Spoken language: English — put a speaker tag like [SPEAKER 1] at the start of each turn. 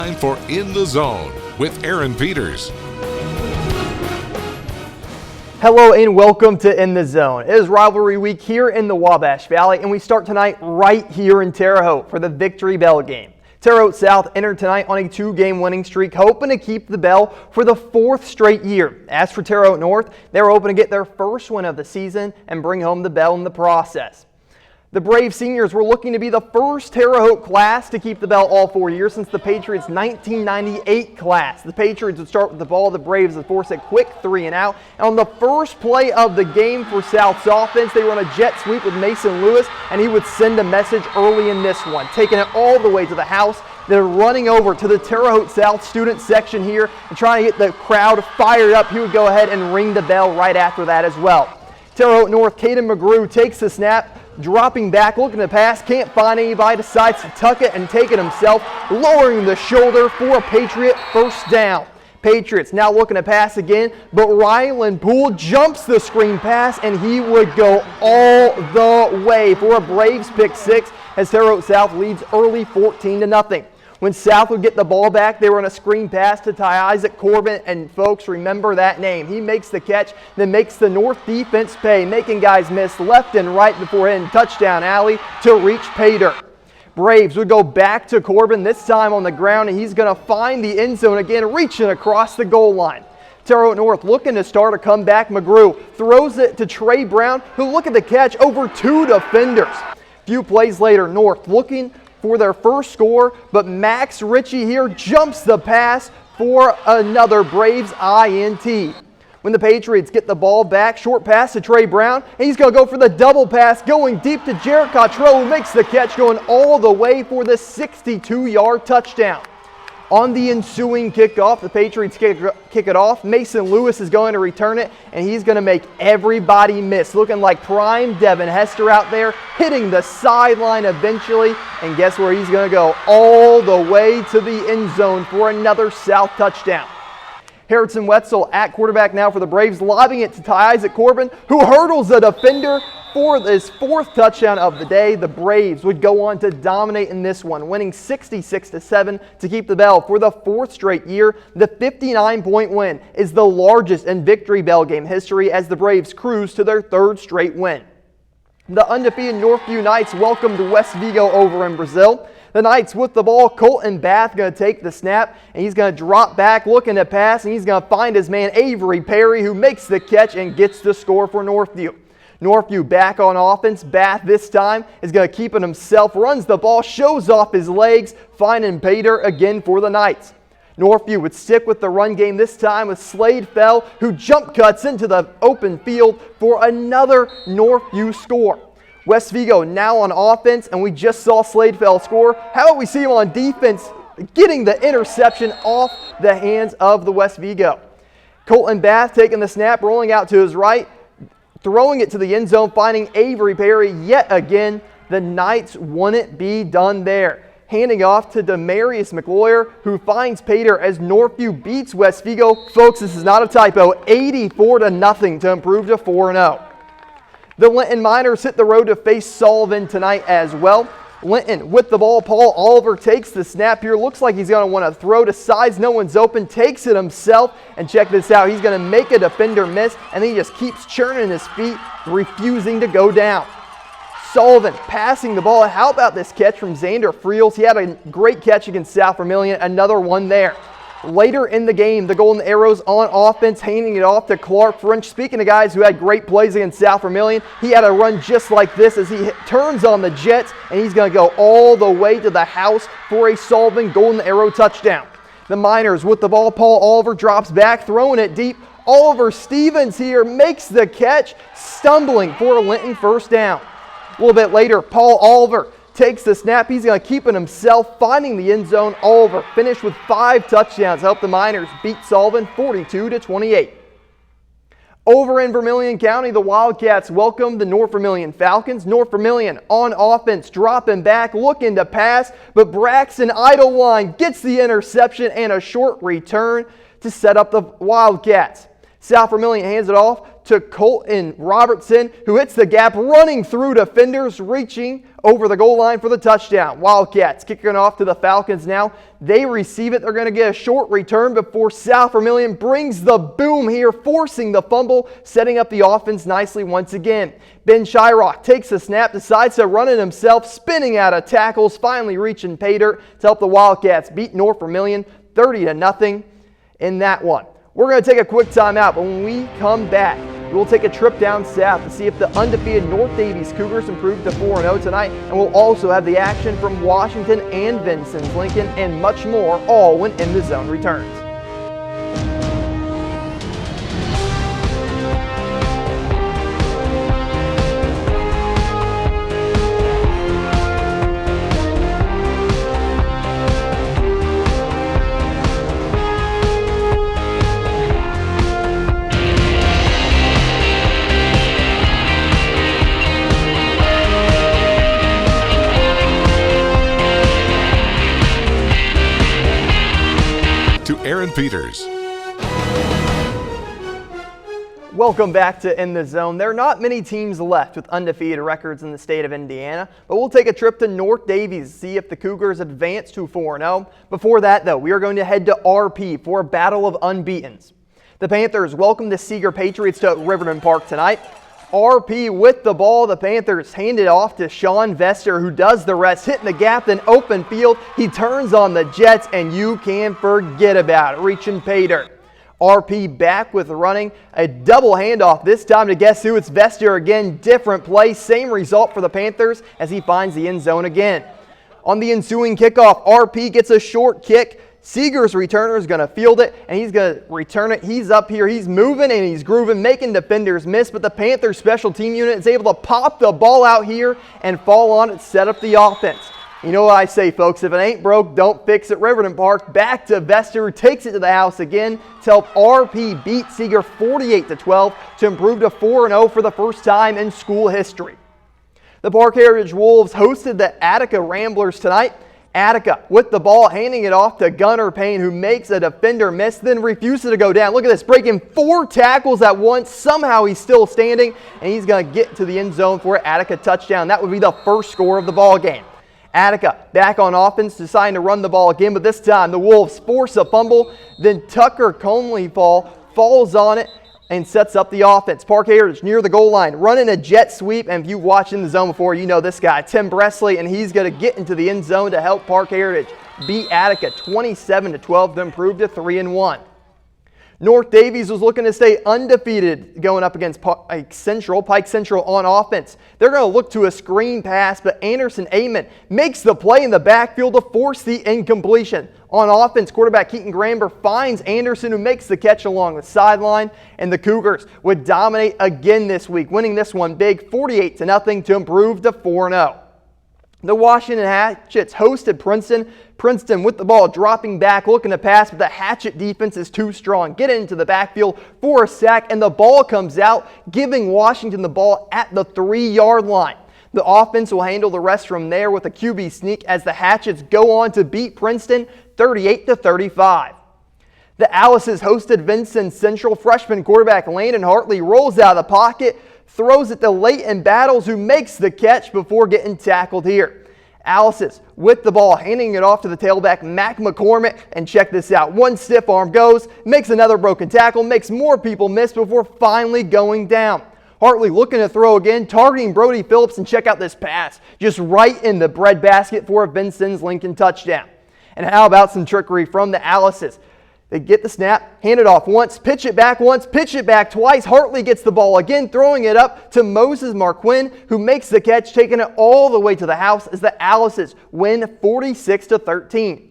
[SPEAKER 1] Time for In the Zone with Aaron Peters.
[SPEAKER 2] Hello and welcome to In the Zone. It is rivalry week here in the Wabash Valley, and we start tonight right here in Terre Haute for the Victory Bell game. Terre Haute South entered tonight on a 2-game winning streak, hoping to keep the bell for the 4th straight year. As for Terre Haute North, they were hoping to get their first win of the season and bring home the bell in the process. The Brave seniors were looking to be the first Terre Haute class to keep the bell all 4 years since the Patriots' 1998 class. The Patriots would start with the ball. The Braves would force a quick 3 and out. And on the first play of the game for South's offense, they run a jet sweep with Mason Lewis, and he would send a message early in this one, taking it all the way to the house. They're running over to the Terre Haute South student section here and trying to get the crowd fired up. He would go ahead and ring the bell right after that as well. Terre Haute North, Caden McGrew takes the snap, dropping back, looking to pass, can't find anybody, decides to tuck it and take it himself, lowering the shoulder for a Patriot first down. Patriots now looking to pass again, but Rylan Poole jumps the screen pass, and he would go all the way for a Braves pick 6 as Terre Haute South leads early 14-0. When South would get the ball back, they were on a screen pass to Isaac Corbin, and folks, remember that name. He makes the catch, then makes the North defense pay, making guys miss left and right before hitting touchdown alley to reach Pater. Braves would go back to Corbin, this time on the ground, and he's going to find the end zone again, reaching across the goal line. Terre Haute North looking to start a comeback. McGrew throws it to Trey Brown, who, look at the catch, over 2 defenders. A few plays later, North looking for their first score, but Max Ritchie here jumps the pass for another Braves INT. When the Patriots get the ball back, short pass to Trey Brown, and he's going to go for the double pass, going deep to Jarrett Cottrell, who makes the catch, going all the way for the 62-yard touchdown. On the ensuing kickoff, the Patriots kick it off. Mason Lewis is going to return it, and he's going to make everybody miss. Looking like prime Devin Hester out there, hitting the sideline eventually. And guess where he's going to go? All the way to the end zone for another South touchdown. Harrison Wetzel at quarterback now for the Braves, lobbing it to Isaac Corbin, who hurdles the defender for his 4th touchdown of the day. The Braves would go on to dominate in this one, winning 66-7 to keep the bell for the 4th straight year. The 59-point win is the largest in Victory Bell game history as the Braves cruise to their 3rd straight win. The undefeated Northview Knights welcomed West Vigo over in Brazil. The Knights with the ball, Colton Bath going to take the snap, and he's going to drop back, looking to pass, and he's going to find his man Avery Perry, who makes the catch and gets the score for Northview. Northview back on offense. Bath this time is going to keep it himself, runs the ball, shows off his legs, finding Pater again for the Knights. Northview would stick with the run game this time with Slade Fell, who jump cuts into the open field for another Northview score. West Vigo now on offense, and we just saw Slade Fell score. How about we see him on defense getting the interception off the hands of the West Vigo. Colton Bath taking the snap, rolling out to his right, throwing it to the end zone, finding Avery Perry yet again. The Knights wouldn't be done there. Handing off to Demarius McLawyer, who finds Pater as Northview beats West Vigo. Folks, this is not a typo, 84-0 to improve to 4-0. The Linton Miners hit the road to face Sullivan tonight as well. Linton with the ball. Paul Oliver takes the snap here. Looks like he's going to want to throw to sides. No one's open. Takes it himself. And check this out. He's going to make a defender miss. And then he just keeps churning his feet, refusing to go down. Sullivan passing the ball. How about this catch from Xander Friels? He had a great catch against South Vermilion. Another one there. Later in the game, the Golden Arrows on offense, handing it off to Clark French. Speaking of guys who had great plays against South Vermilion, he had a run just like this as he turns on the Jets, and he's going to go all the way to the house for a Sullivan Golden Arrow touchdown. The Miners with the ball. Paul Oliver drops back, throwing it deep. Oliver Stevens here makes the catch, stumbling for a Linton first down. A little bit later, Paul Oliver takes the snap. He's going to keep it himself, finding the end zone. Oliver finished with 5 touchdowns, help the Miners beat Sullivan 42-28. Over in Vermilion County, the Wildcats welcome the North Vermilion Falcons. North Vermilion on offense, dropping back, looking to pass, but Braxton Idleline gets the interception and a short return to set up the Wildcats. South Vermilion hands it off to Colton Robertson, who hits the gap, running through defenders, reaching over the goal line for the touchdown. Wildcats kicking off to the Falcons now. They receive it. They're going to get a short return before South Vermilion brings the boom here, forcing the fumble, setting up the offense nicely once again. Ben Shyrock takes the snap, decides to run it himself, spinning out of tackles, finally reaching pay dirt to help the Wildcats beat North Vermilion 30-0 in that one. We're going to take a quick timeout, but when we come back, we'll take a trip down south to see if the undefeated North Daviess Cougars improve to 4-0 tonight, and we'll also have the action from Washington and Vincennes Lincoln and much more, all when In the Zone returns.
[SPEAKER 1] To Aaron Peters.
[SPEAKER 2] Welcome back to In the Zone. There are not many teams left with undefeated records in the state of Indiana, but we'll take a trip to North Daviess to see if the Cougars advance to 4-0. Before that, though, we are going to head to RP for a battle of unbeatens. The Panthers welcome the Seeger Patriots to Riverton Park tonight. RP with the ball. The Panthers hand it off to Sean Vester, who does the rest, hitting the gap in open field. He turns on the Jets, and you can forget about it, reaching pay dirt. RP back with running, a double handoff, this time to guess who? It's Vester again, different play, same result for the Panthers as he finds the end zone again. On the ensuing kickoff, RP gets a short kick. Seeger's returner is going to field it, and he's going to return it. He's up here. He's moving, and he's grooving, making defenders miss, but the Panthers special team unit is able to pop the ball out here and fall on it, set up the offense. You know what I say, folks, if it ain't broke, don't fix it. Riverton Park back to Vester, who takes it to the house again to help RP beat Seeger 48-12 to improve to 4-0 for the first time in school history. The Park Heritage Wolves hosted the Attica Ramblers tonight. Attica with the ball, handing it off to Gunnar Payne, who makes a defender miss, then refuses to go down. Look at this, breaking 4 tackles at once. Somehow he's still standing, and he's going to get to the end zone for an Attica touchdown. That would be the first score of the ball game. Attica back on offense, deciding to run the ball again, but this time the Wolves force a fumble. Then Tucker Conley falls on it and sets up the offense. Park Heritage near the goal line, running a jet sweep, and if you've watched In the Zone before, you know this guy, Tim Bresley, and he's going to get into the end zone to help Park Heritage beat Attica 27-12 to improve to 3-1. North Daviess was looking to stay undefeated going up against Pike Central on offense. They're going to look to a screen pass, but Anderson Amon makes the play in the backfield to force the incompletion. On offense, quarterback Keaton Gramber finds Anderson, who makes the catch along the sideline, and the Cougars would dominate again this week, winning this one big 48-0 to improve to 4-0. The Washington Hatchets hosted Princeton. Princeton with the ball dropping back, looking to pass, but the Hatchet defense is too strong. Get into the backfield for a sack, and the ball comes out, giving Washington the ball at the 3-yard line. The offense will handle the rest from there with a QB sneak as the Hatchets go on to beat Princeton 38-35. The Alices hosted Vincennes Central. Freshman quarterback Landon Hartley rolls out of the pocket, throws it to Leighton Battles, who makes the catch before getting tackled here. Alices with the ball, handing it off to the tailback Mac McCormick, and check this out. One stiff arm goes, makes another broken tackle, makes more people miss before finally going down. Hartley looking to throw again, targeting Brody Phillips, and check out this pass. Just right in the breadbasket for a Vincennes Lincoln touchdown. And how about some trickery from the Alices? They get the snap, hand it off once, pitch it back twice. Hartley gets the ball again, throwing it up to Moses Marquin, who makes the catch, taking it all the way to the house as the Alices win 46-13.